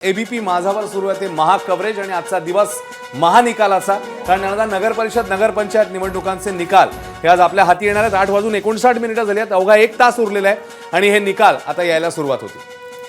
ABP माझावर सुरू आहे ते महा कव्हरेज आणि आजचा दिवस महानिकालाचा। कारण यंदा नगर परिषद नगरपंचायत निवडणुकांचे निकाल हे आज आपल्या हाती येणार आहेत। 8:59 झाली आहेत, अवघा 1 तास उरलेला आहे आणि हे निकाल आता यायला सुरुवात होती।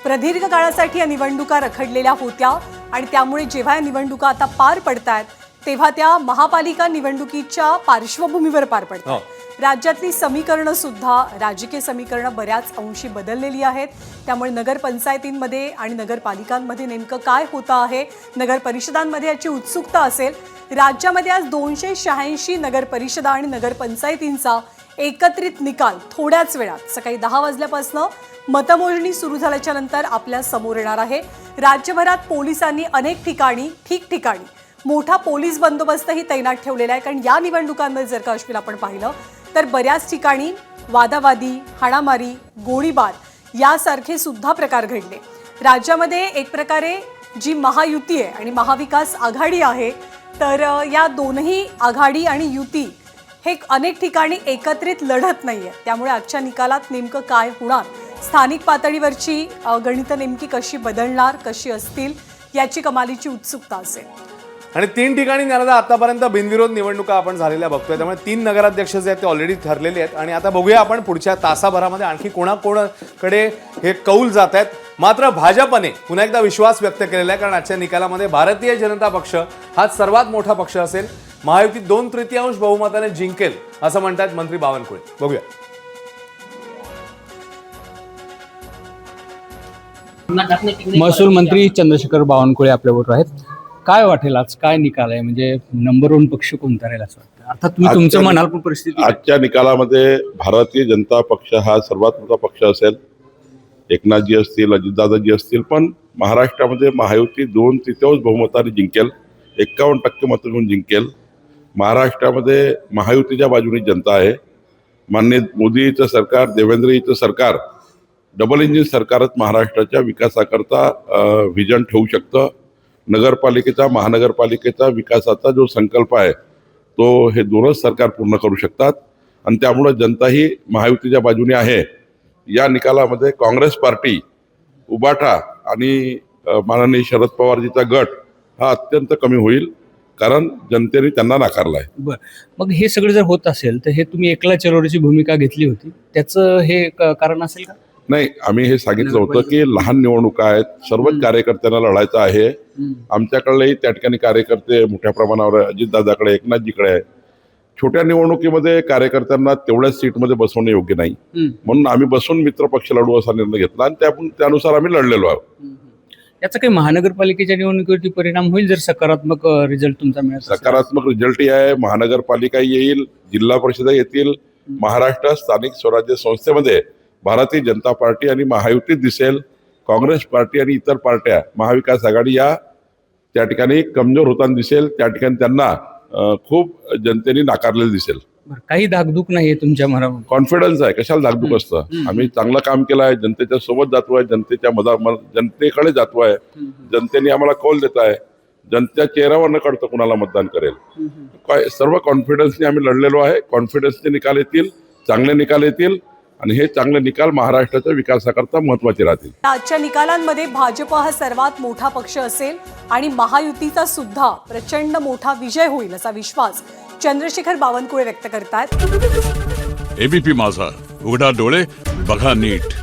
प्रदीर्घ काळासाठी या निवडणुका रखडलेल्या होत्या आणि त्यामुळे जेव्हा या निवडणुका आता पार पडतात तेव्हा त्या महापालिका निवडणुकीच्या पार्श्वभूमीवर पार पडतात। राज्यातली समीकरणं सुद्धा राजकीय समीकरणं बऱ्याच अंशी बदललेली आहेत। त्यामुळे नगरपंचायतींमध्ये आणि नगरपालिकांमध्ये नेमकं काय होतं आहे, नगर परिषदांमध्ये याची उत्सुकता असेल। राज्यामध्ये आज 286 नगर परिषदा आणि नगरपंचायतींचा एकत्रित निकाल थोड्याच वेळात सकाळी 10 वाजल्यापासून मतमोजणी सुरू झाल्याच्या नंतर आपल्या समोर येणार आहे। राज्यभरात पोलिसांनी अनेक ठिकाणी ठिकठिकाणी मोठा पोलीस बंदोबस्तही तैनात ठेवलेला आहे। कारण या निवडणुकांमध्ये जर का अश्विन आपण पाहिलं तर बऱ्याच ठिकाणी वादावादी, हाणामारी, गोळीबार यासारखे सुद्धा प्रकार घडले। राज्यामध्ये एक प्रकारे जी महायुती आहे आणि महाविकास आघाडी आहे, तर या दोन्ही आघाडी आणि युती हे अनेक ठिकाणी एकत्रित लढत नाहीये। त्यामुळे आजच्या निकालात नेमकं काय होणार, स्थानिक पातळीवरची गणितं नेमकी कशी बदलणार, कशी असतील याची कमालीची उत्सुकता असेल। आणि 3 ठिकाणी यंदा आतापर्यंत बिनविरोध निवडणुका आपण झालेल्या बघतोय। त्यामुळे 3 नगराध्यक्ष जे आहेत ते ऑलरेडी ठरलेले आहेत आणि आता बघूया आपण पुढच्या तासाभरामध्ये आणखी कोणाकोणाकडे हे कौल जात आहेत। मात्र भाजपने पुन्हा एकदा विश्वास व्यक्त केलेला आहे, कारण आजच्या निकालामध्ये भारतीय जनता पक्ष हा सर्वात मोठा पक्ष असेल। महायुती 2/3 बहुमताने जिंकेल असं म्हणतात मंत्री बावनकुळे। बघूया। महसूल मंत्री चंद्रशेखर बावनकुळे आपल्याबरोबर आहेत। काय वाटेल आज काय निकाल आहे, म्हणजे नंबर 1 पक्ष कोणता राहील असं वाटतं? अर्थात तुम्ही तुमचं म्हणाल, पण परिस्थिती आजच्या निकालामध्ये भारतीय जनता पक्ष हा सर्वात मोठा पक्ष असेल। एकनाथजी असतील, अजितदादाजी असतील, पण महाराष्ट्रामध्ये महायुती 2/3 बहुमताने जिंकेल, 51% मतं घेऊन जिंकेल। महाराष्ट्रामध्ये महायुतीच्या बाजूने जनता आहे। माननीय मोदीचं सरकार, देवेंद्रजीचं सरकार, डबल इंजिन सरकारच महाराष्ट्राच्या विकासाकरता व्हिजन ठेवू शकतं। नगरपालिकेचा, महानगरपालिकेचा विकासाचा जो संकल्प आहे तो हे दोनच सरकार पूर्ण करू शकतात आणि त्यामुळे जनता ही महायुतीच्या बाजूने आहे। या निकालामध्ये काँग्रेस पार्टी, उबाटा आणि माननीय शरद पवारजीचा गट हा अत्यंत कमी होईल, कारण जनतेने त्यांना नाकारला आहे। बरं, मग हे सगळं जर होत असेल तर हे तुम्ही एकला चळवळीची भूमिका घेतली होती, त्याचं हे कारण असेल का? नाही, आम्ही हे सांगितलं होतं की लहान निवडणुका आहेत, सर्वच कार्यकर्त्यांना लढायचं आहे। आमच्याकडलेही त्या ठिकाणी कार्यकर्ते मोठ्या प्रमाणावर अजितदादाकडे, एकनाथजीकडे आहे। छोट्या निवडणुकीमध्ये कार्यकर्त्यांना तेवढ्याच सीटमध्ये बसवणं योग्य नाही, म्हणून आम्ही बसून मित्र पक्ष लढू असा निर्णय घेतला आणि त्यानुसार आम्ही लढलेलो आहोत। याचा काही महानगरपालिकेच्या निवडणुकीवरती परिणाम होईल जर सकारात्मक रिझल्ट तुमचा मिळाला? सकारात्मक रिझल्टही आहे, महानगरपालिका येईल, जिल्हा परिषदा येतील। महाराष्ट्र स्थानिक स्वराज्य संस्थेमध्ये भारतीय जनता पार्टी आणि महायुतीत दिसेल। काँग्रेस पार्टी आणि इतर पार्ट्या, महाविकास आघाडी या त्या ठिकाणी कमजोर होताना दिसेल। त्या ठिकाणी त्यांना खूप जनतेने नाकारलेलं दिसेल। काही धाकधूक नाही तुमच्या मनामध्ये? कॉन्फिडन्स आहे, कशाला धाकधूक असतं। आम्ही चांगलं काम केलं आहे, जनतेच्या सोबत जातो आहे, जनतेकडे जातो आहे, जनतेने आम्हाला कौल देत आहे, जनतेच्या चेहऱ्यावर न कळतं कुणाला मतदान करेल। सर्व कॉन्फिडन्सने आम्ही लढलेलो आहे। कॉन्फिडन्सचे निकाल येतील, चांगले निकाल येतील आणि हे चांगले निकाल महाराष्ट्राच्या विकासाकरता महत्त्वाचे राहतील। आजच्या निकालांमध्ये भाजप हा सर्वात मोठा पक्ष असेल आणि महायुतीचा सुद्धा प्रचंड मोठा विजय होईल असा विश्वास चंद्रशेखर बावनकुळे व्यक्त करतात। एबीपी माझा, उघडा डोळे बघा नीट।